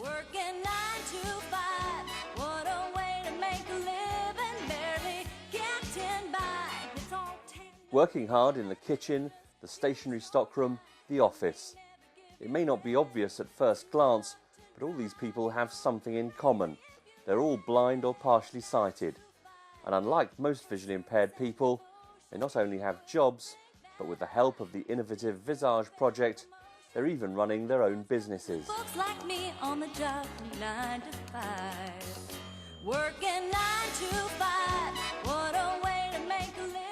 Working 9 to 5, what a way to make a living, barely getting by. It's all Working hard in the kitchen, the stationery stockroom, the office. It may not be obvious at first glance, but all these people have something in common. They're all blind or partially sighted. And unlike most visually impaired people, they not only have jobs, but with the help of the innovative Visage project, they're even running their own businesses. folks like me on the job from 9 to 5. Working 9 to 5, what a way to make a living.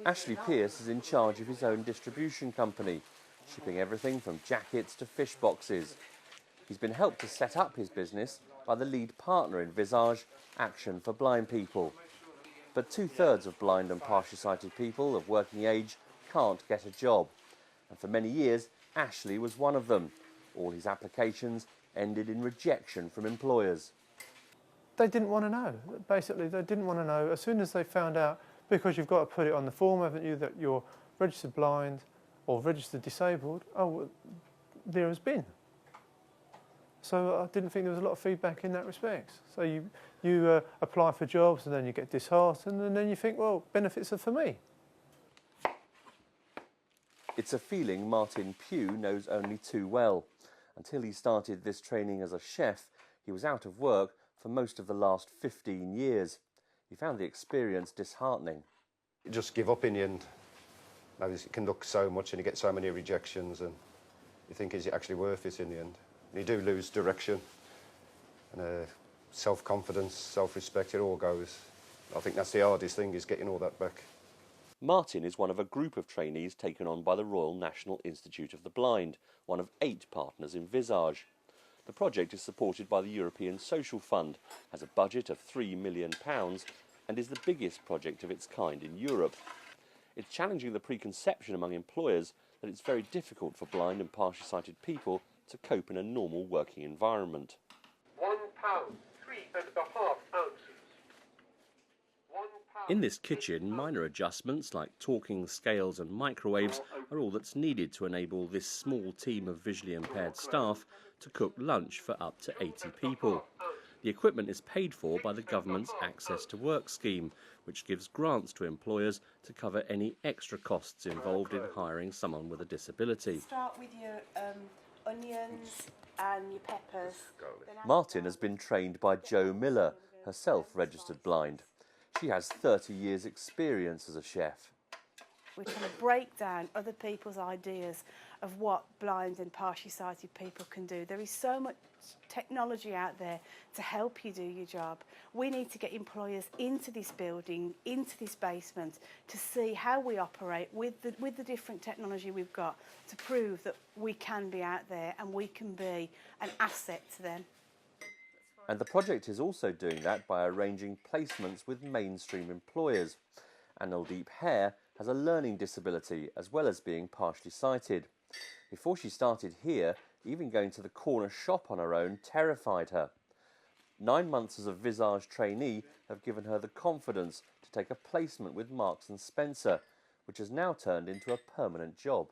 Ashley Pearce is in charge of his own distribution company, shipping everything from jackets to fish boxes. He's been helped to set up his business by the lead partner in Visage, Action for Blind People. But 2/3 of blind and partially sighted people of working age can't get a job. And for many years, Ashley was one of them. All his applications ended in rejection from employers. They didn't want to know. Basically, they didn't want to know. As soon as they found out, because you've got to put it on the form, haven't you, that you're registered blind or registered disabled, oh, well, there has been. So I didn't think there was a lot of feedback in that respect. So you apply for jobs and then you get disheartened and then you think, well, benefits are for me. It's a feeling Martin Pugh knows only too well. Until he started this training as a chef, he was out of work for most of the last 15 years. He found the experience disheartening. You just give up in the end. It can look so much and you get so many rejections and you think, is it actually worth it in the end? And you do lose direction and self-confidence, self-respect, it all goes. I think that's the hardest thing, is getting all that back. Martin is one of a group of trainees taken on by the Royal National Institute of the Blind, one of 8 partners in Visage. The project is supported by the European Social Fund, has a budget of £3 million and is the biggest project of its kind in Europe. It's challenging the preconception among employers that it's very difficult for blind and partially sighted people to cope in a normal working environment. £1, 3½ ounces. In this kitchen, minor adjustments like talking scales and microwaves are all that's needed to enable this small team of visually impaired staff to cook lunch for up to 80 people. The equipment is paid for by the government's Access to Work scheme, which gives grants to employers to cover any extra costs involved in hiring someone with a disability. Start with your onions and your peppers. Martin has been trained by Jo Miller, herself registered blind. She has 30 years' experience as a chef. We're trying to break down other people's ideas of what blind and partially sighted people can do. There is so much technology out there to help you do your job. We need to get employers into this building, into this basement, to see how we operate with the different technology we've got, to prove that we can be out there and we can be an asset to them. And the project is also doing that by arranging placements with mainstream employers. Anildeep Hare has a learning disability as well as being partially sighted. Before she started here, even going to the corner shop on her own terrified her. 9 months as a Visage trainee have given her the confidence to take a placement with Marks & Spencer, which has now turned into a permanent job.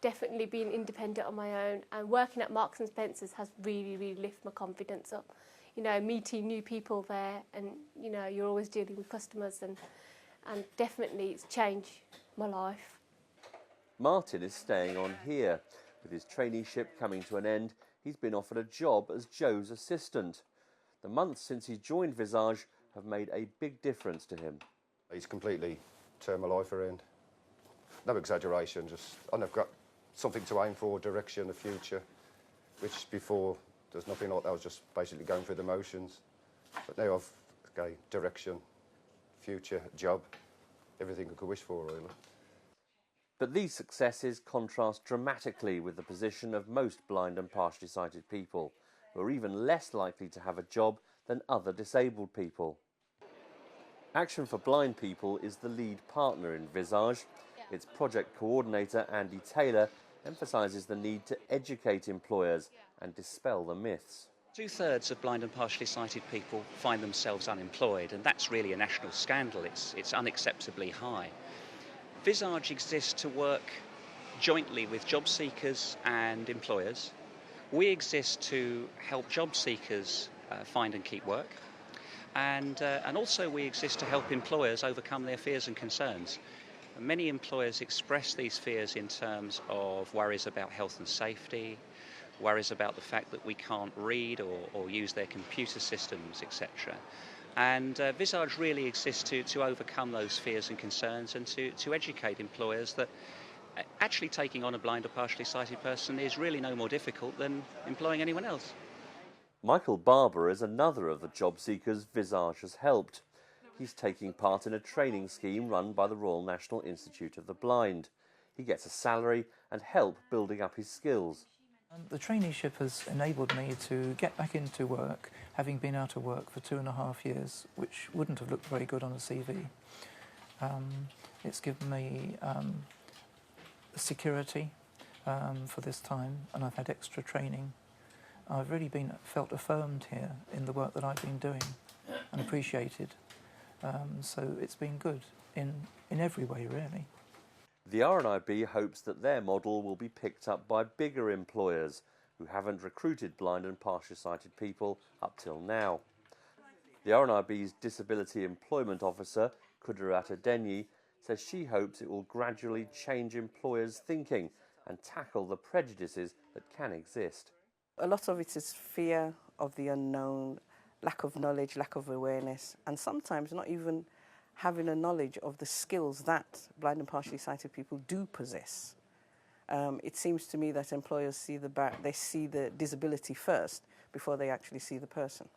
Definitely being independent on my own and working at Marks & Spencer's has really, really lifted my confidence up. You know, meeting new people there and, you know, you're always dealing with customers and definitely it's changed my life. Martin is staying on here. With his traineeship coming to an end, he's been offered a job as Joe's assistant. The months since he joined Visage have made a big difference to him. He's completely turned my life around. No exaggeration, and I've got something to aim for, direction, a future, which before there's nothing like that. I was just basically going through the motions. But now I've got direction, future, job, everything I could wish for, really. But these successes contrast dramatically with the position of most blind and partially sighted people, who are even less likely to have a job than other disabled people. Action for Blind People is the lead partner in Visage. Its project coordinator, Andy Taylor, emphasises the need to educate employers and dispel the myths. 2/3 of blind and partially sighted people find themselves unemployed, and that's really a national scandal. It's unacceptably high. Visage exists to work jointly with job seekers and employers We exist to help job seekers find and keep work, and also we exist to help employers overcome their fears and concerns. Many employers express these fears in terms of worries about health and safety, worries about the fact that we can't read or use their computer systems, etc. And Visage really exists to overcome those fears and concerns and to educate employers that actually taking on a blind or partially sighted person is really no more difficult than employing anyone else. Michael Barber is another of the job seekers Visage has helped. He's taking part in a training scheme run by the Royal National Institute of the Blind. He gets a salary and help building up his skills. The traineeship has enabled me to get back into work, having been out of work for 2.5 years, which wouldn't have looked very good on a CV. It's given me security for this time, and I've had extra training. I've really felt affirmed here in the work that I've been doing and appreciated. So it's been good in every way, really. The RNIB hopes that their model will be picked up by bigger employers who haven't recruited blind and partially sighted people up till now. The RNIB's Disability Employment Officer, Kudirat Adenyi, says she hopes it will gradually change employers' thinking and tackle the prejudices that can exist. A lot of it is fear of the unknown, lack of knowledge, lack of awareness, and sometimes not even having a knowledge of the skills that blind and partially sighted people do possess. It seems to me that employers see the disability first before they actually see the person.